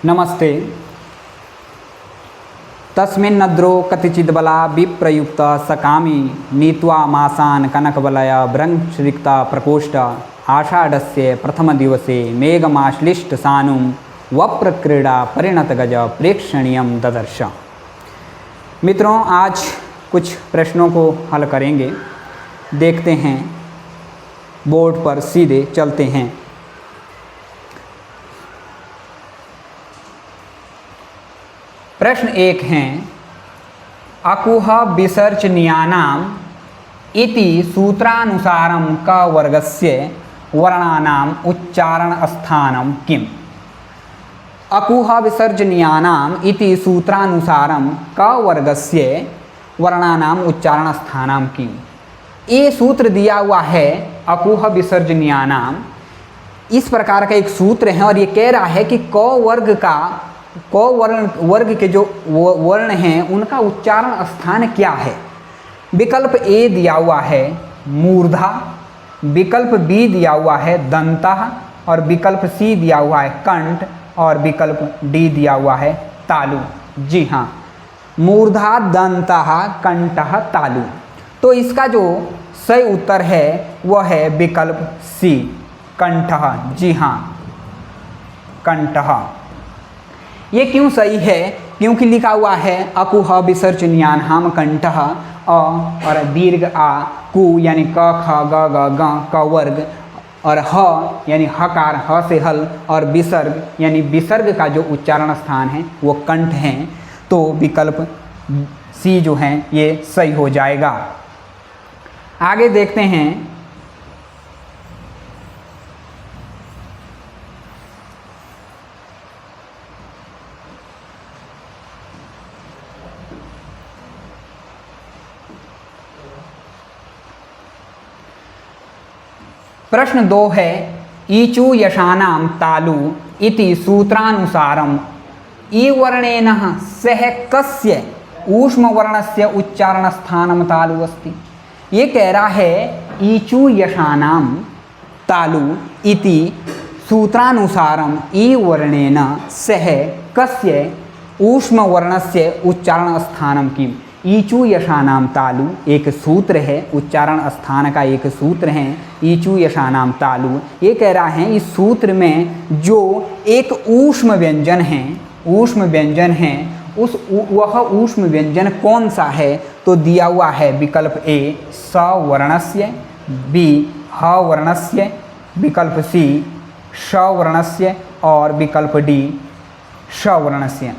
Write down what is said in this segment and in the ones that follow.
नमस्ते। तस्मिन्नद्रो कतिचिद्बला विप्रयुक्त सकामी नीत्वा मासान कनकबलया भ्रंशरिक्ता प्रकोष्ठ आषाढ़स्य प्रथम दिवसे मेघमाश्लिष्ट सानुं वप्रक्रीड़ा परिणत गज प्रेक्षणीयम ददर्श। मित्रों, आज कुछ प्रश्नों को हल करेंगे। देखते हैं, बोर्ड पर सीधे चलते हैं। प्रश्न 1 है, अकुह विसर्जनीयानाम् इति सूत्रानुसारं क वर्गस्य वर्णानाम् उच्चारण स्थानं किम्? अकुह विसर्जनीयानाम् इति सूत्रानुसारं क वर्गस्य वर्णानाम् उच्चारण स्थानं किम्? ये सूत्र दिया हुआ है अकुह विसर्जनीयानाम्। इस प्रकार का एक सूत्र है और ये कह रहा है कि क वर्ग का वर्ग के जो वर्ण हैं उनका उच्चारण स्थान क्या है। विकल्प ए दिया हुआ है मूर्धा, विकल्प बी दिया हुआ है दंतः, और विकल्प सी दिया हुआ है कंठ, और विकल्प डी दिया हुआ है तालु। जी हाँ, मूर्धा, दंतः, कंठः, तालु। तो इसका जो सही उत्तर है वह है विकल्प सी, कंठः। जी हाँ, कंठः। ये क्यों सही है? क्योंकि लिखा हुआ है अकुह विसर्जनीयानाम् कंठः और दीर्घ आ कु यानी क ख ग ग ग क वर्ग, और ह यानी हकार ह से हल, और विसर्ग यानी विसर्ग का जो उच्चारण स्थान है वो कंठ है। तो विकल्प सी जो है ये सही हो जाएगा। आगे देखते हैं। प्रश्न 2 है, ईचु यशानां तालु इति सूत्रानुसारम् ई वर्णेन सह कस्य ऊष्म वर्णस्य उच्चारण स्थानं तालु अस्ति। ये कह रहा है ईचु यशानां तालु इति सूत्रानुसारम् ई वर्णेन सह कस्य ऊष्म वर्णस्य उच्चारण स्थानं किम्? ईचु यशानाम तालु एक सूत्र है, उच्चारण स्थान का एक सूत्र है ईचु यशानाम तालु। ये कह रहा है इस सूत्र में जो एक ऊष्म व्यंजन है उस वह ऊष्म व्यंजन कौन सा है? तो दिया हुआ है विकल्प ए स वर्णस्य, बी ह वर्णस्य, विकल्प सी श वर्णस्य, और विकल्प डी श वर्णस्य।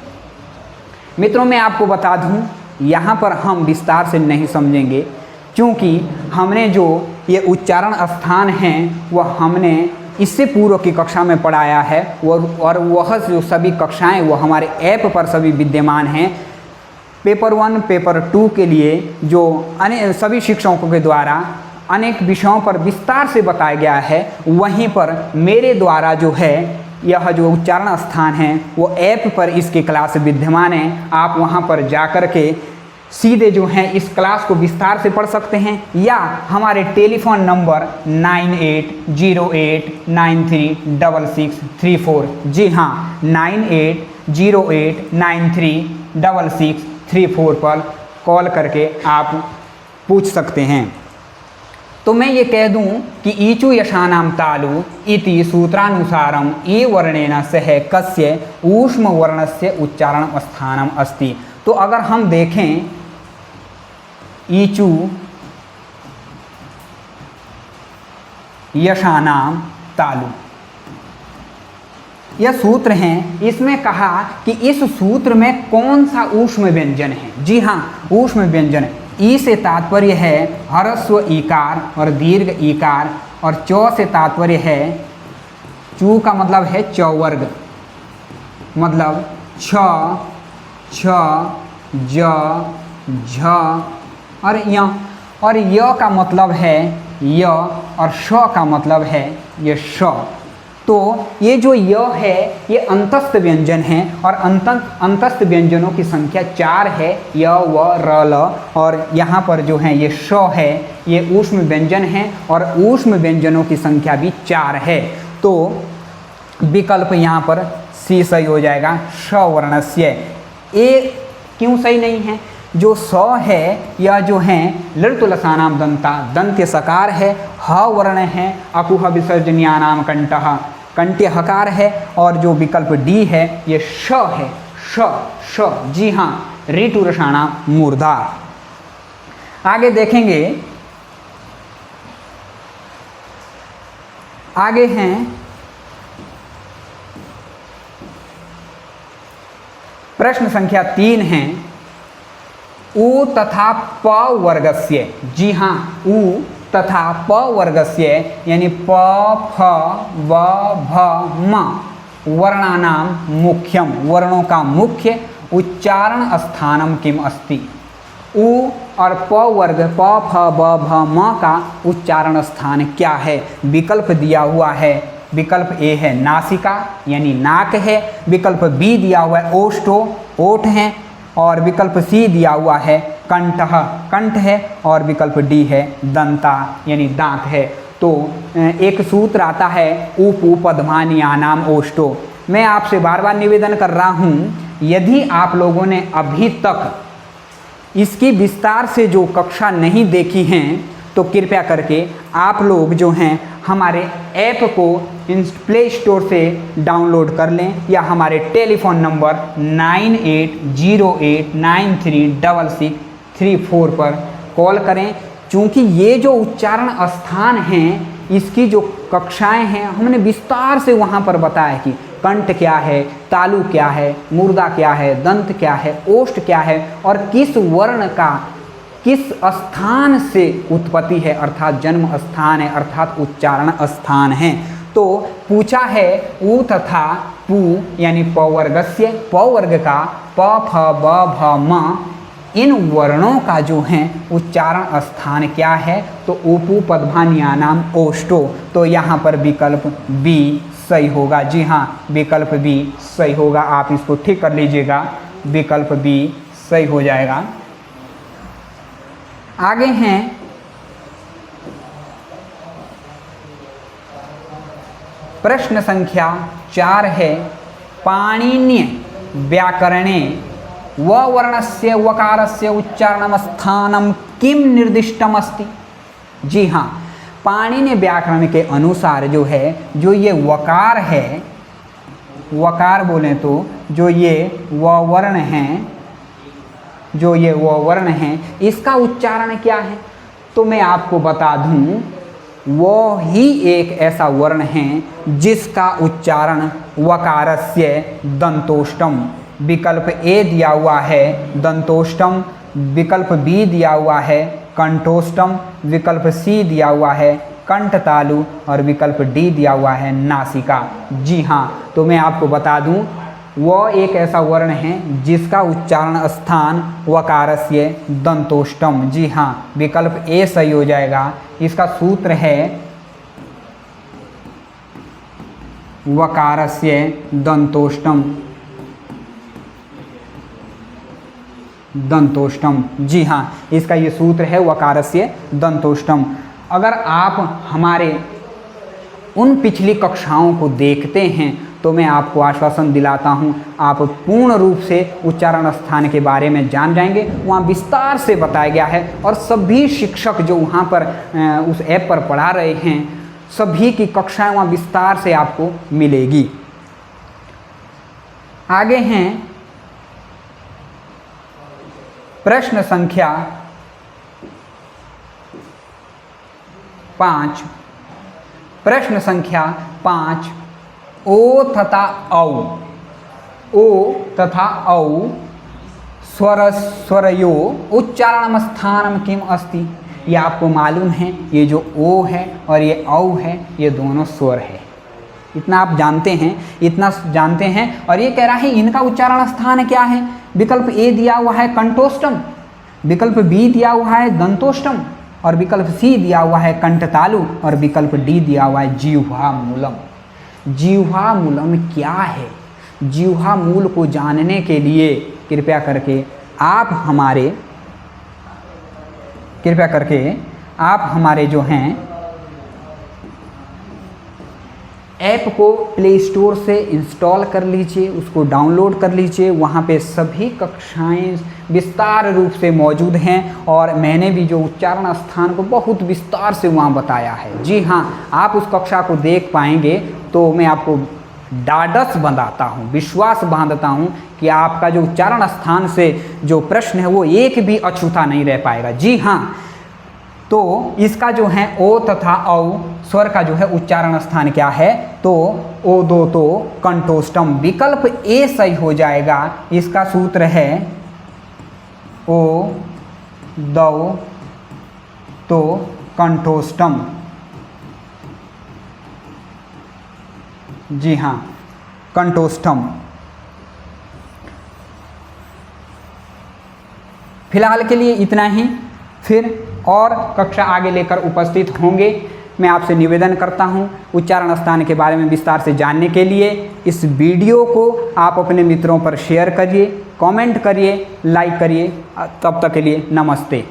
मित्रों, मैं आपको बता दूं, यहाँ पर हम विस्तार से नहीं समझेंगे, क्योंकि हमने जो ये उच्चारण स्थान हैं वह हमने इससे पूर्व की कक्षा में पढ़ाया है, और वह जो सभी कक्षाएं वो हमारे ऐप पर सभी विद्यमान हैं। पेपर 1, पेपर 2 के लिए जो सभी शिक्षकों के द्वारा अनेक विषयों पर विस्तार से बताया गया है, वहीं पर मेरे द्वारा जो है यह जो उच्चारण स्थान है वो ऐप पर इसकी क्लास विद्यमान है। आप वहां पर जाकर के सीधे जो है इस क्लास को विस्तार से पढ़ सकते हैं, या हमारे टेलीफोन नंबर 9808936634, जी हाँ 9808936634 पर कॉल करके आप पूछ सकते हैं। तो मैं ये कह दूं कि ईचु यशानां तालु इति सूत्रानुसारम् ई वर्णेन सह कस्य ऊष्म वर्णस्य उच्चारण स्थानम् अस्ति। तो अगर हम देखें ईचु यशानां तालु, यह सूत्र है, इसमें कहा कि इस सूत्र में कौन सा ऊष्म व्यंजन है। जी हाँ, ऊष्म व्यंजन है। ई से तात्पर्य है ह्रस्व ईकार और दीर्घ ईकार, और चौ से तात्पर्य है, चू का मतलब है चौवर्ग, मतलब छ, ज, झ और य, और य का मतलब है य, और श का मतलब है ये श। तो ये जो य है ये अंतस्थ व्यंजन है, और अंतस्थ व्यंजनों की संख्या 4 है, य व र ल, और यहाँ पर जो है ये श है, ये ऊष्म व्यंजन है, और ऊष्म व्यंजनों की संख्या भी 4 है। तो विकल्प यहाँ पर सी सही हो जाएगा, श वर्णस्य। ए क्यों सही नहीं है? जो स है यह जो है लृतुलसानाम दंता, दंत्य सकार है, ह वर्ण है, अकुह विसर्जनीयानाम कंठः, कंठ्य हकार है, और जो विकल्प डी है ये श है, श। जी हाँ, ऋटुरषाणाम मूर्धा। आगे देखेंगे, आगे हैं प्रश्न संख्या 3 है, उ तथा प वर्गस्य। जी हाँ, उ तथा प वर्गस्य यानी प फ व भ म वर्णानाम मुख्यम, वर्णों का मुख्य उच्चारण स्थानम किम अस्ति। उ और प वर्ग प फ ब भ म का उच्चारण स्थान क्या है? विकल्प दिया हुआ है, विकल्प ए है नासिका यानी नाक है, विकल्प बी दिया हुआ है ओष्ठो, ओठ है, और विकल्प सी दिया हुआ है कंठः, कंठ है, और विकल्प डी है दंता यानी दांत है। तो एक सूत्र आता है उपपदमानियानाम ओष्ठो। मैं आपसे बार बार निवेदन कर रहा हूँ, यदि आप लोगों ने अभी तक इसकी विस्तार से जो कक्षा नहीं देखी हैं तो कृपया करके आप लोग जो हैं हमारे ऐप को प्ले स्टोर से डाउनलोड कर लें, या हमारे टेलीफोन नंबर 9808936634 पर कॉल करें। चूँकि ये जो उच्चारण स्थान हैं, इसकी जो कक्षाएं हैं, हमने विस्तार से वहाँ पर बताया कि कंठ क्या है, तालु क्या है, मूर्धा क्या है, दंत क्या है, ओष्ठ क्या है, और किस वर्ण का किस स्थान से उत्पत्ति है, अर्थात जन्म स्थान है, अर्थात उच्चारण स्थान है। तो पूछा है उ तथा पु यानी प वर्गस्य, प वर्ग का प फ ब भ म इन वर्णों का जो है उच्चारण स्थान क्या है? तो उपपदमानियानाम ओष्ठो। तो यहाँ पर विकल्प बी सही होगा। जी हाँ, विकल्प बी सही होगा। आप इसको ठीक कर लीजिएगा, विकल्प बी सही हो जाएगा। आगे हैं प्रश्न संख्या 4 है, पाणिन्य व्याकरणे व वर्णस्य वकारस्य उच्चारणम स्थानम किम निर्दिष्टम अस्ति। जी हाँ, पाणिन्य व्याकरण के अनुसार जो है, जो ये वकार है, वकार बोलें तो जो ये व वर्ण हैं, जो ये व वर्ण हैं, इसका उच्चारण क्या है? तो मैं आपको बता दूं, वो ही एक ऐसा वर्ण है जिसका उच्चारण वकारस्य दंतोष्टम, विकल्प ए दिया हुआ है दंतोष्टम, विकल्प बी दिया हुआ है कंठोष्टम, विकल्प सी दिया हुआ है कंठतालु, और विकल्प डी दिया हुआ है नासिका। जी हाँ, तो मैं आपको बता दूं, वह एक ऐसा वर्ण है जिसका उच्चारण स्थान वकारस्य दंतोष्टम। जी हाँ, विकल्प ए सही हो जाएगा। इसका सूत्र है वकारस्य दंतोष्टम, दंतोष्टम। जी हाँ, इसका ये सूत्र है वकारस्य दंतोष्टम। अगर आप हमारे उन पिछली कक्षाओं को देखते हैं तो मैं आपको आश्वासन दिलाता हूं, आप पूर्ण रूप से उच्चारण स्थान के बारे में जान जाएंगे। वहाँ विस्तार से बताया गया है, और सभी शिक्षक जो वहाँ पर उस ऐप पर पढ़ा रहे हैं, सभी की कक्षाएं वहाँ विस्तार से आपको मिलेगी। आगे हैं प्रश्न संख्या 5। प्रश्न संख्या 5, ओ तथा औ, ओ तथा औ स्वरयो उच्चारण स्थानम किम अस्ति। ये आपको मालूम है, ये जो ओ है और ये औ है, ये दोनों स्वर है। इतना आप जानते हैं, इतना जानते हैं। और ये कह रहा है इनका उच्चारण स्थान क्या है? विकल्प ए दिया हुआ है कंठोष्टम, विकल्प बी दिया हुआ है दंतोष्टम, और विकल्प सी दिया हुआ है कंठतालु, और विकल्प डी दिया हुआ है जिह्वा मूलम। जिह्वा मूलम क्या है? जिह्वा मूल को जानने के लिए कृपया करके आप हमारे जो हैं ऐप को प्ले स्टोर से इंस्टॉल कर लीजिए, उसको डाउनलोड कर लीजिए। वहाँ पे सभी कक्षाएं विस्तार रूप से मौजूद हैं और मैंने भी जो उच्चारण स्थान को बहुत विस्तार से वहाँ बताया है। जी हाँ, आप उस कक्षा को देख पाएंगे तो मैं आपको ढाढ़स बंधाता हूँ, विश्वास बांधता हूँ कि आपका जो उच्चारण स्थान से जो प्रश्न है वो एक भी अछूता नहीं रह पाएगा। जी हाँ, तो इसका जो है ओ तथा औ स्वर का जो है उच्चारण स्थान क्या है, तो ओ दो तो कंठोष्टम, विकल्प ए सही हो जाएगा। इसका सूत्र है ओ दो तो कंठोष्टम। जी हाँ, कंठोष्टम। फिलहाल के लिए इतना ही, फिर और कक्षा आगे लेकर उपस्थित होंगे। मैं आपसे निवेदन करता हूं, उच्चारण स्थान के बारे में विस्तार से जानने के लिए इस वीडियो को आप अपने मित्रों पर शेयर करिए, कमेंट करिए, लाइक करिए। तब तक के लिए नमस्ते।